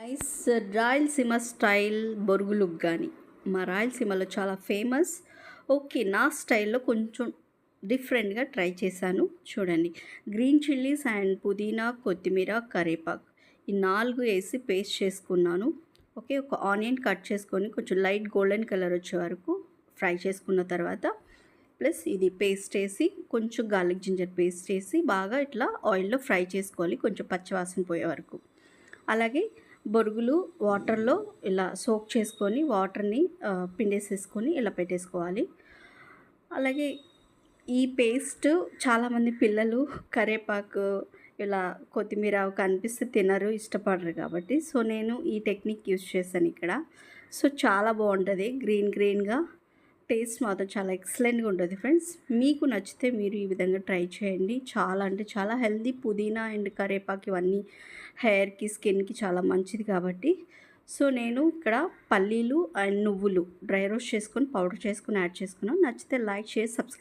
Nice Rayalaseema style బొరుగులు ఉగ్గాని మా రాయలసీమలో చాలా ఫేమస్. ఓకే, నా స్టైల్లో కొంచెం డిఫరెంట్గా ట్రై చేశాను. చూడండి, గ్రీన్ చిల్లీస్ అండ్ పుదీనా, కొత్తిమీర, కరివేపాకు ఈ 4 వేసి పేస్ట్ చేసుకున్నాను. ఓకే, ఒక ఆనియన్ కట్ చేసుకొని కొంచెం లైట్ గోల్డెన్ కలర్ వచ్చే వరకు ఫ్రై చేసుకున్న తర్వాత ప్లస్ ఇది పేస్ట్ వేసి కొంచెం గార్లిక్ జింజర్ పేస్ట్ వేసి బాగా ఇట్లా ఆయిల్లో ఫ్రై చేసుకోవాలి, కొంచెం పచ్చివాసన పోయే వరకు. అలాగే బొరుగులు వాటర్లో ఇలా సోక్ చేసుకొని వాటర్ని పిండేసేసుకొని ఇలా పెట్టేసుకోవాలి. అలాగే ఈ పేస్ట్ చాలామంది పిల్లలు కరివేపాకు ఇలా కొత్తిమీర కనిపిస్తే తినరు, ఇష్టపడరు కాబట్టి సో నేను ఈ టెక్నిక్ యూస్ చేశాను ఇక్కడ. సో చాలా బాగుంటుంది, గ్రీన్గా టేస్ట్ మాత్రం చాలా ఎక్సలెంట్గా ఉంటుంది ఫ్రెండ్స్. మీకు నచ్చితే మీరు ఈ విధంగా ట్రై చేయండి. చాలా అంటే చాలా హెల్దీ. పుదీనా అండ్ కరివేపాకు ఇవన్నీ హెయిర్కి, స్కిన్కి చాలా మంచిది కాబట్టి. సో నేను ఇక్కడ పల్లీలు అండ్ నువ్వులు డ్రై రోస్ట్ చేసుకొని పౌడర్ చేసుకొని యాడ్ చేసుకున్నాను. నచ్చితే లైక్, షేర్, సబ్స్క్రైబ్.